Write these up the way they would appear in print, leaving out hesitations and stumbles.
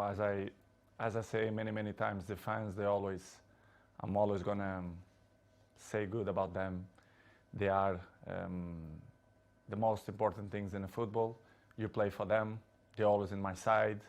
as I say many times, the fans, I'm always gonna say good about them. They are the most important things in the football. You play for them. They're always in my side.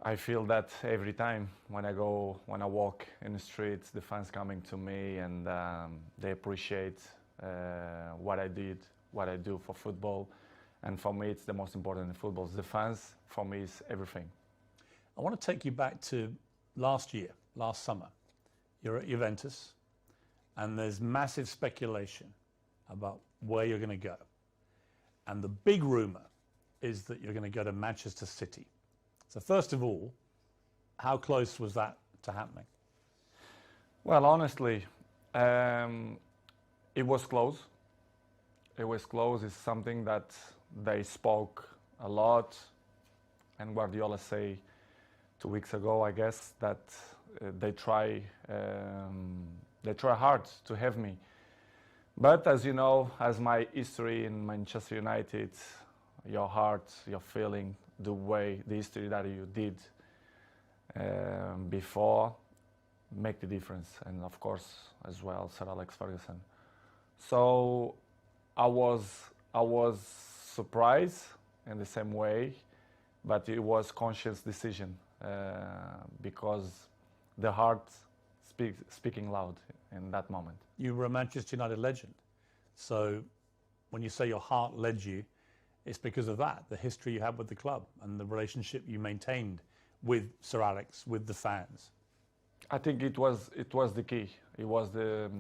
I feel that every time when I walk in the streets, the fans coming to me and they appreciate what I do for football. And for me, it's the most important in football. The fans, for me, is everything. I want to take you back to last summer. You're at Juventus, and there's massive speculation about where you're going to go. And the big rumor is that you're going to go to Manchester City. So first of all, how close was that to happening? Well, honestly, it was close. It was close. It's something that they spoke a lot, and Guardiola say 2 weeks ago, I guess, that they try hard to have me. But as you know, as my history in Manchester United, your heart, your feeling, the history that you did before make the difference. And of course, as well, Sir Alex Ferguson. So I was surprised in the same way, but it was conscious decision because the heart speaking loud in that moment. You were a Manchester United legend. So when you say your heart led you, it's because of that, the history you had with the club and the relationship you maintained with Sir Alex, with the fans. I think it was the key. It was the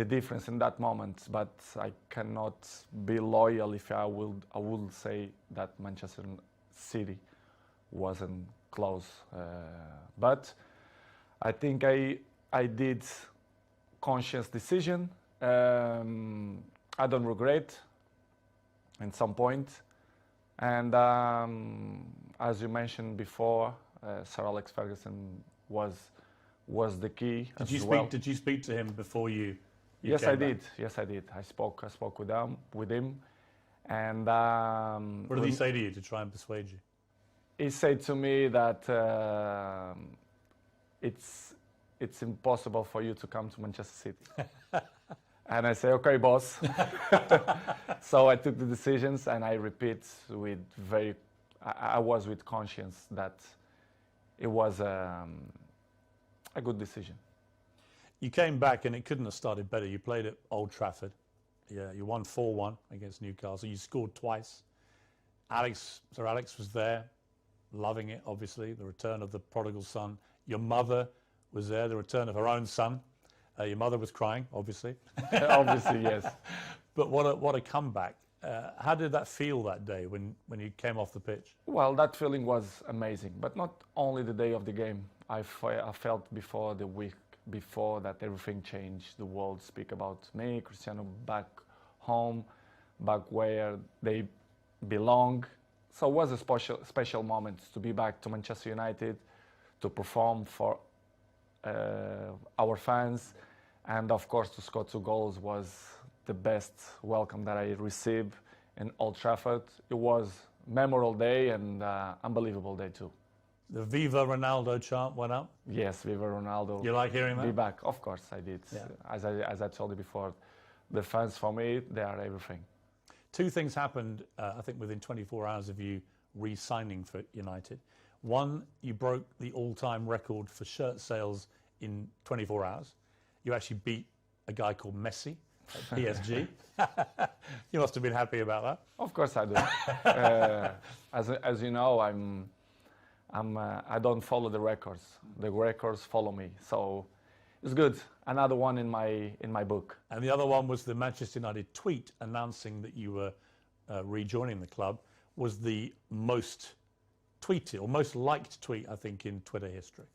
difference in that moment. But I cannot be loyal if I will say that Manchester City wasn't close. But I think I did conscious decision. I don't regret at some point. And as you mentioned before, Sir Alex Ferguson was the key. Did you speak to him before you Yes, came I back? did. Yes, I did. I spoke with him, and What did he say to you to try and persuade you? he said to me that it's impossible for you to come to Manchester City. And I say, okay, boss. So I took the decisions, and I repeat I was with conscience that it was a good decision. You came back and it couldn't have started better. You played at Old Trafford. Yeah, you won 4-1 against Newcastle. You scored twice. Sir Alex was there, loving it, obviously, the return of the prodigal son. Your mother was there, the return of her own son. Your mother was crying, obviously. Obviously, yes. But what a comeback. How did that feel that day when you came off the pitch? Well, that feeling was amazing, but not only the day of the game. I felt before the week before that everything changed. The world speak about me, Cristiano, back home, back where they belong. So it was a special moment to be back to Manchester United, to perform for our fans, and of course to score 2 goals was the best welcome that I received in Old Trafford. It was a memorable day and unbelievable day too. The Viva Ronaldo chant went up? Yes, Viva Ronaldo. You like hearing that? Be back, of course I did. Yeah. As I told you before, the fans for me, they are everything. 2 things happened, I think, within 24 hours of you re-signing for United. One, you broke the all-time record for shirt sales in 24 hours. You actually beat a guy called Messi at PSG. You must have been happy about that. Of course I do. As you know, I don't follow the records. The records follow me. So it's good. Another one in my book. And the other one was the Manchester United tweet announcing that you were rejoining the club. Was the most tweeted or most liked tweet, I think, in Twitter history.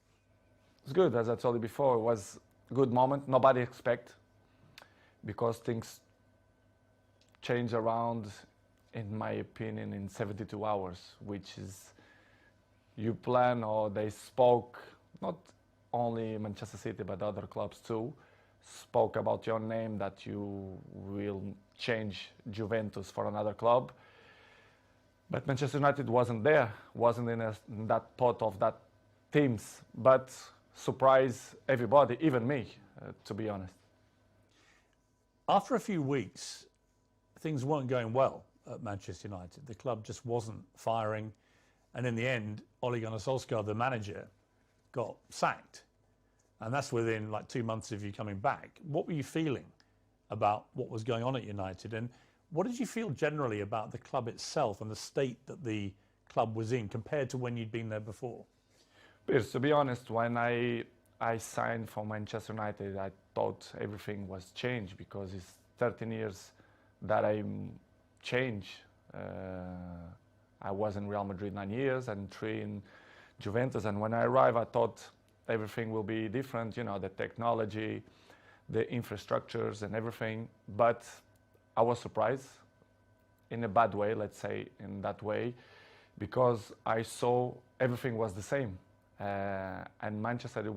It's good. As I told you before, it was a good moment. Nobody expect, because things change around, in my opinion, in 72 hours, which is you plan, or they spoke, not only Manchester City but other clubs too, spoke about your name, that you will change Juventus for another club. But Manchester United wasn't there, wasn't in that pot of that teams, but surprised everybody, even me, to be honest. After a few weeks, things weren't going well at Manchester United. The club just wasn't firing. And in the end, Ole Gunnar Solskjaer, the manager, got sacked. And that's within like 2 months of you coming back. What were you feeling about what was going on at United? And what did you feel generally about the club itself and the state that the club was in compared to when you'd been there before? Piers, to be honest, when I signed for Manchester United, I thought everything was changed because it's 13 years that I changed. I was in Real Madrid 9 years and 3 in Juventus. And when I arrived, I thought everything will be different, you know, the technology, the infrastructures and everything. But I was surprised in a bad way, let's say in that way, because I saw everything was the same. And Manchester, it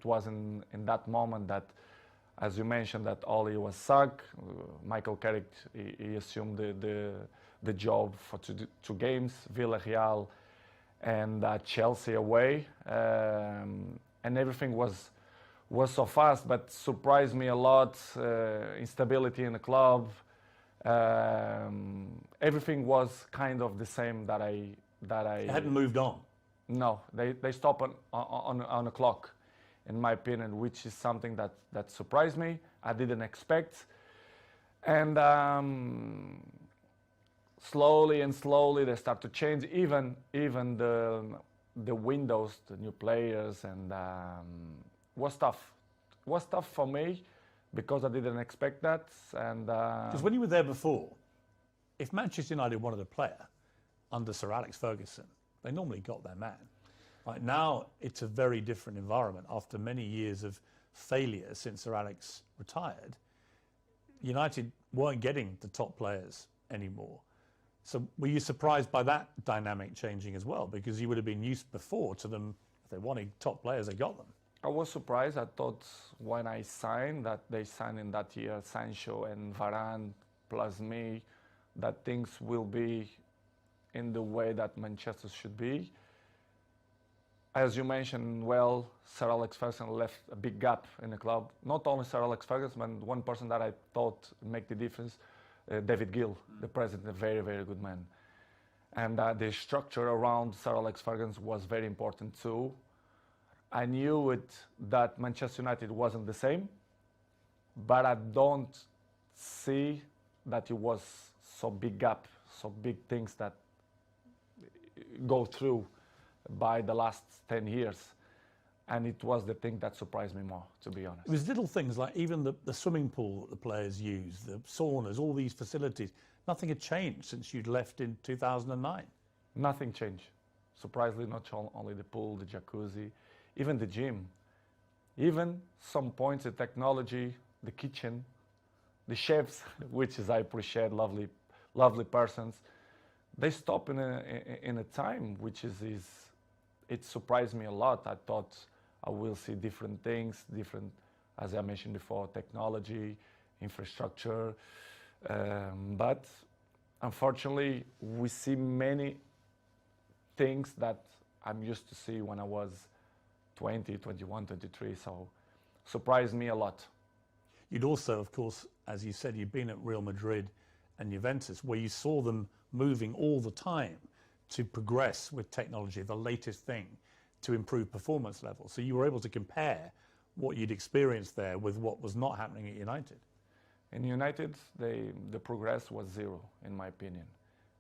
wasn't in that moment that, as you mentioned, that Oli was sacked. Michael Carrick, he assumed the job for 2 games, Villarreal and Chelsea away, and everything was so fast, but surprised me a lot. Instability in the club, everything was kind of the same that I It hadn't moved on. No, they stopped on a clock, in my opinion, which is something that surprised me. I didn't expect, and slowly they start to change. Even the windows, the new players, and was tough. Was tough for me because I didn't expect that. And because when you were there before, if Manchester United wanted a player under Sir Alex Ferguson, they normally got their man. Right now, it's a very different environment. After many years of failure since Sir Alex retired, United weren't getting the top players anymore. So were you surprised by that dynamic changing as well? Because you would have been used before to them, if they wanted top players, they got them. I was surprised. I thought when I signed, that they signed in that year Sancho and Varane plus me, that things will be in the way that Manchester should be. As you mentioned, well, Sir Alex Ferguson left a big gap in the club. Not only Sir Alex Ferguson, but one person that I thought make the difference, David Gill, the president, a very, very good man. And the structure around Sir Alex Ferguson was very important too. I knew that Manchester United wasn't the same, but I don't see that it was so big gap, so big things that go through by the last 10 years. And it was the thing that surprised me more, to be honest. It was little things like even the swimming pool that the players use, the saunas, all these facilities. Nothing had changed since you'd left in 2009. Nothing changed. Surprisingly, not only the pool, the jacuzzi, even the gym. Even some points, the technology, the kitchen, the chefs, which is I appreciate, lovely persons. They stop in a time which is it surprised me a lot. I thought I will see different things, different, as I mentioned before, technology, infrastructure, but unfortunately we see many things that I'm used to see when I was 20, 21, 23, so surprised me a lot. You'd also, of course, as you said, you'd been at Real Madrid and Juventus, where you saw them moving all the time to progress with technology, the latest thing, to improve performance levels. So you were able to compare what you'd experienced there with what was not happening at United. In United, the progress was zero, in my opinion.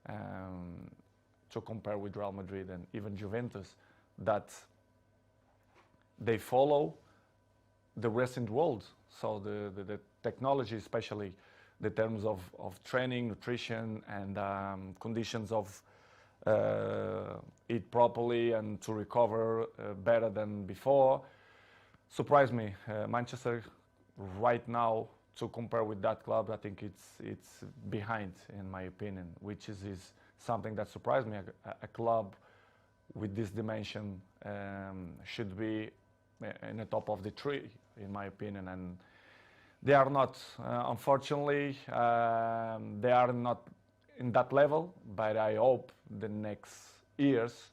To compare with Real Madrid and even Juventus, that they follow the recent world. So the technology, especially the terms of training, nutrition, and conditions of eat properly and to recover better than before, surprised me. Manchester right now, to compare with that club, I think it's behind, in my opinion, which is something that surprised me. A club with this dimension should be in the top of the tree, in my opinion, and they are not. Unfortunately, they are not in that level, but I hope the next years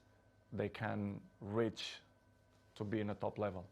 they can reach to be in a top level.